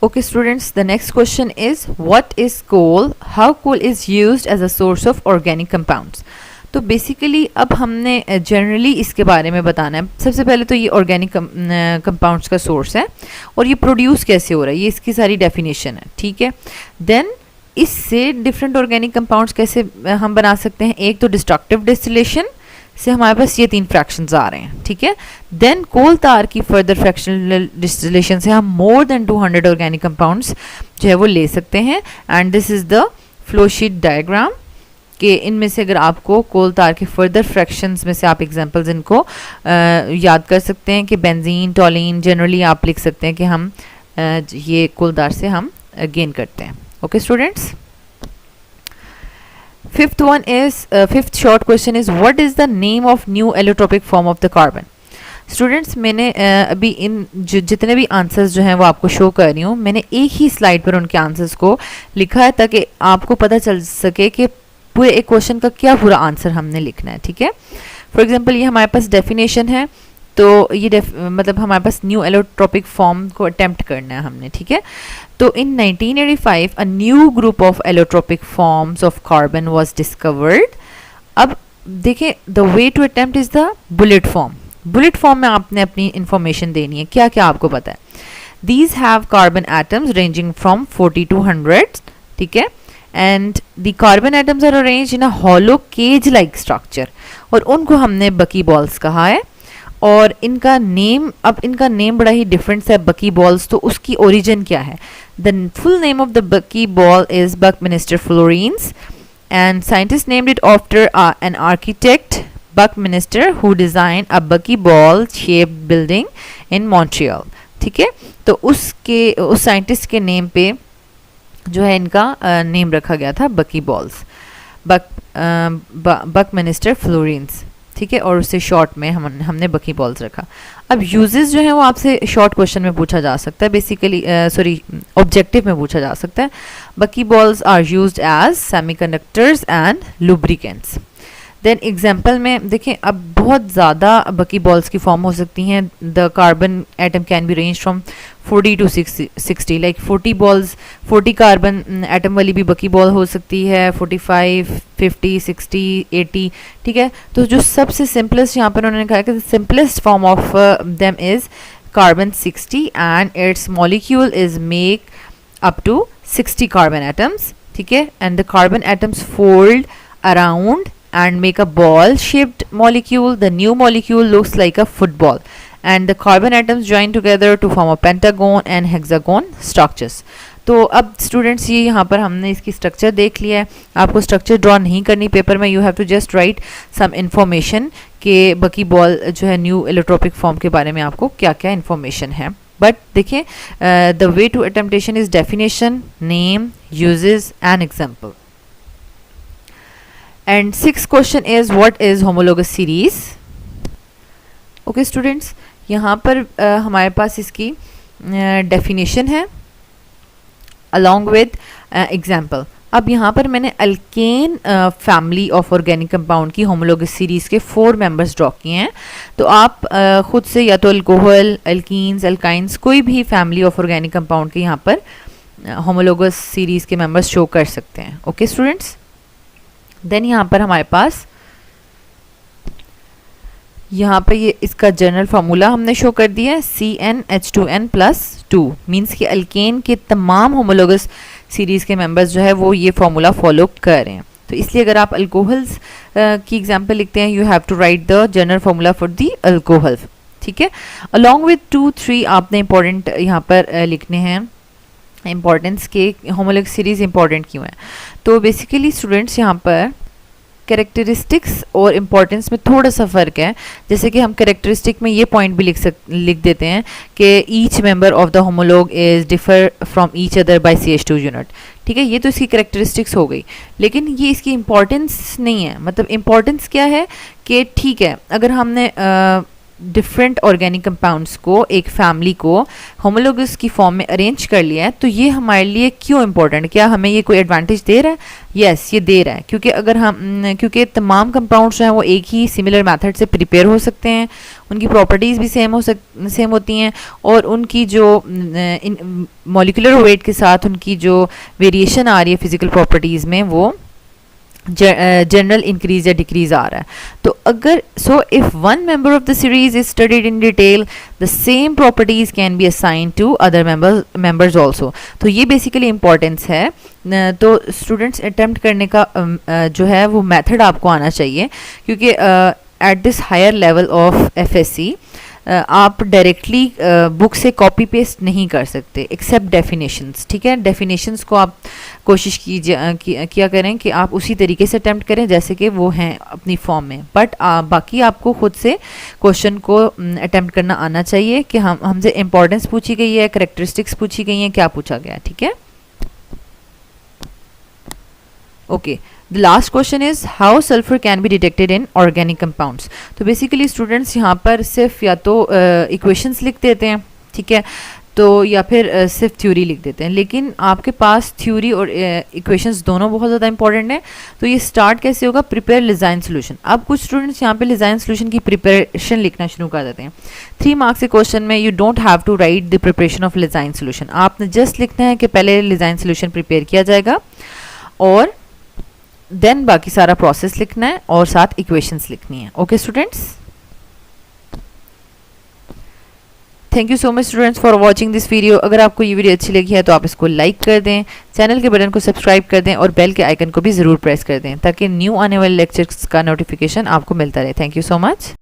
Okay students, the next question is what is coal? How coal is used as a source of organic compounds? तो basically अब हमने generally इसके बारे में बताना है. सबसे पहले तो ये ऑर्गेनिक कंपाउंड्स का सोर्स है और ये प्रोड्यूस कैसे हो रहा है, ये इसकी सारी डेफिनेशन है. ठीक है, देन इससे डिफरेंट ऑर्गेनिक कंपाउंड्स कैसे हम बना सकते हैं. एक तो डिस्ट्रक्टिव डिस्टिलेशन से हमारे पास ये 3 फ्रैक्शंस आ रहे हैं. ठीक है, देन कोल तार की फर्दर फ्रैक्शनल डिस्टिलेशन से हम मोर देन 200 ऑर्गेनिक कंपाउंड्स जो है वो ले सकते हैं. And this is the flow sheet diagram कि इनमें से अगर आपको कोल तार के फर्दर फ्रैक्शंस में से आप एग्जांपल्स इनको याद कर सकते हैं कि बेंजीन, टॉलिन, जनरली आप लिख सकते हैं कि हम ये कोल तार से हम गेन करते हैं. Okay students, fifth short question is what is the name of new allotropic form of the carbon. Students मैंने अभी इन जितने भी आंसर्स जो हैं वो आपको शो कर रही हूँ, मैंने एक ही स्लाइड पर उनके आंसर्स को लिखा है ताकि आपको पता चल सके कि पूरे एक क्वेश्चन का क्या पूरा आंसर हमने लिखना है. ठीक है, फॉर एग्जांपल ये हमारे पास डेफिनेशन है, तो ये मतलब हमारे पास न्यू एलोट्रोपिक फॉर्म को अटेम्प्ट करना है हमने. ठीक है, तो in 1985 a new group of allotropic forms of carbon was discovered. अब देखें, the way to attempt is the bullet form. Bullet form में आपने अपनी इंफॉर्मेशन देनी है. क्या क्या आपको पता है. These have carbon atoms ranging from 40 to 100. ठीक है, and the carbon atoms are arranged in a hollow cage like structure और उनको हमने बकी बॉल्स कहा है. और इनका नेम, अब इनका नेम बड़ा ही डिफरेंट है बकी बॉल्स, तो उसकी ओरिजिन क्या है. The full name of the bucky ball is Buckminster fullerenes and scientist named it after an architect Buckminster who design a bucky ball shape building in Montreal. ठीक है, तो उसके उस साइंटिस्ट के नेम पे जो है इनका नेम रखा गया था बकी बॉल्स, बकमिनिस्टर फ्लोरीन्स. ठीक है, और उससे शॉर्ट में हमने बकी बॉल्स रखा. अब यूजेस जो है वो आपसे शॉर्ट क्वेश्चन में पूछा जा सकता है, बेसिकली ऑब्जेक्टिव में पूछा जा सकता है. Bucky balls are used as semiconductors and lubricants. Then example में देखें, अब बहुत ज़्यादा बकी बॉल्स की फॉर्म हो सकती हैं. The carbon atom can be range from 40 to 60, like 40 carbon atom वाली भी बकी बॉल हो सकती है, 45, 50, 60, 80. ठीक है, तो जो सबसे सिंपलेस्ट यहाँ पर उन्होंने कहा कि simplest form of them is carbon 60 and its molecule is make up to 60 carbon atoms. ठीक है, and the carbon atoms fold around and make a ball shaped molecule. The new molecule looks like a football and the carbon atoms join together to form a pentagon and hexagon structures. तो अब students ये यहाँ पर हमने इसकी structure देख लिया है. आपको स्ट्रक्चर ड्रॉ नहीं करनी पेपर में, you have to just write some information कि बकी बॉल जो है न्यू एलोट्रोपिक फॉर्म के बारे में आपको क्या क्या इन्फॉर्मेशन है. बट देखिए, the way to attempt this is definition, name, uses and example. And sixth question is what is homologous series. Okay students, यहाँ पर हमारे पास इसकी definition है along with example. अब यहाँ पर मैंने alkane family of organic compound की होमोलोगस सीरीज के 4 मेंबर्स ड्रॉ किए हैं. तो आप खुद से या तो अल्कोहल, अल्कीन्स, अल्काइंस, कोई भी फैमिली ऑफ ऑर्गेनिक कंपाउंड के यहाँ पर होमोलोगस सीरीज के मेंबर्स शो कर सकते हैं. ओके स्टूडेंट्स, देन यहाँ पर हमारे पास यहाँ पे ये इसका जनरल फार्मूला हमने शो कर दिया है. CnH2n+2 मीन्स कि अल्केन के तमाम होमोलोगस सीरीज के मेंबर्स जो है वो ये फार्मूला फॉलो कर रहे हैं. तो इसलिए अगर आप अल्कोहल्स की एग्जांपल लिखते हैं, you have to write the general formula for the alcohol. ठीक है, अलॉन्ग विद 2, 3 आपने इंपॉर्टेंट यहाँ पर लिखने हैं. इम्पॉर्टेंस के होमोलोगस सीरीज इंपॉर्टेंट क्यों है. तो बेसिकली स्टूडेंट्स यहाँ पर कैरेक्टरिस्टिक्स और इम्पॉर्टेंस में थोड़ा सा फ़र्क है. जैसे कि हम कैरेक्टरिस्टिक में ये पॉइंट भी लिख देते हैं कि each member of the homologue is differ from each other by CH2 unit. ठीक है, ये तो इसकी कैरेक्टरिस्टिक्स हो गई, लेकिन ये इसकी इम्पॉर्टेंस नहीं है. मतलब इम्पॉर्टेंस क्या है कि ठीक है, अगर हमने डिफरेंट ऑर्गेनिक कंपाउंड्स को, एक फैमिली को होमोलोगस की फॉर्म में अरेंज कर लिया है, तो ये हमारे लिए क्यों इम्पोर्टेंट, क्या हमें ये कोई एडवांटेज दे रहा है? यस, ये दे रहा है, क्योंकि अगर हम क्योंकि तमाम कंपाउंड्स जो हैं वो एक ही सिमिलर मेथड से प्रिपेयर हो सकते हैं, उनकी प्रॉपर्टीज़ भी सेम होती हैं, और उनकी जो मॉलिक्यूलर वेट के साथ उनकी जो वेरिएशन आ रही है फिजिकल प्रॉपर्टीज़ में, वो जनरल इंक्रीज या डिक्रीज आ रहा है। तो अगर if one member of the series is studied in detail, the same properties can be assigned to other members also. तो ये बेसिकली इंपॉर्टेंस है। तो स्टूडेंट्स अटेम्प्ट करने का जो है वो मेथड आपको आना चाहिए, क्योंकि at this higher level of FSc आप डायरेक्टली बुक से कॉपी पेस्ट नहीं कर सकते एक्सेप्ट डेफिनेशंस। ठीक है, डेफिनेशंस को आप कोशिश किया करें कि आप उसी तरीके से अटेम्प्ट करें जैसे कि वो हैं अपनी फॉर्म में, बट बाकी आपको खुद से क्वेश्चन को अटेम्प्ट करना आना चाहिए कि हमसे इंपॉर्टेंस पूछी गई है, करेक्टरिस्टिक्स पूछी गई हैं, क्या पूछा गया है। ठीक है, okay. The last question is how sulphur can be detected in organic compounds. तो बेसिकली स्टूडेंट्स यहाँ पर सिर्फ या तो इक्वेशंस लिख देते हैं, ठीक है, तो या फिर सिर्फ थ्योरी लिख देते हैं, लेकिन आपके पास थ्योरी और इक्वेशंस दोनों बहुत ज़्यादा इंपॉर्टेंट है। तो ये स्टार्ट कैसे होगा? Prepare lysine solution. अब कुछ स्टूडेंट्स यहाँ पे लिजाइन सोल्यूशन की प्रिपरेशन लिखना शुरू कर देते हैं। 3 मार्क्स के क्वेश्चन में you don't have to write the preparation of lysine solution. आपने जस्ट लिखना है कि पहले लिजाइन सोल्यूशन प्रिपेयर किया जाएगा और देन बाकी सारा प्रोसेस लिखना है और साथ इक्वेशंस लिखनी है। Okay students, thank you so much students for watching this video. अगर आपको ये वीडियो अच्छी लगी है तो आप इसको लाइक कर दें, चैनल के बटन को सब्सक्राइब कर दें और बेल के आइकन को भी ज़रूर प्रेस कर दें ताकि न्यू आने वाले लेक्चर्स का नोटिफिकेशन आपको मिलता रहे। Thank you so much.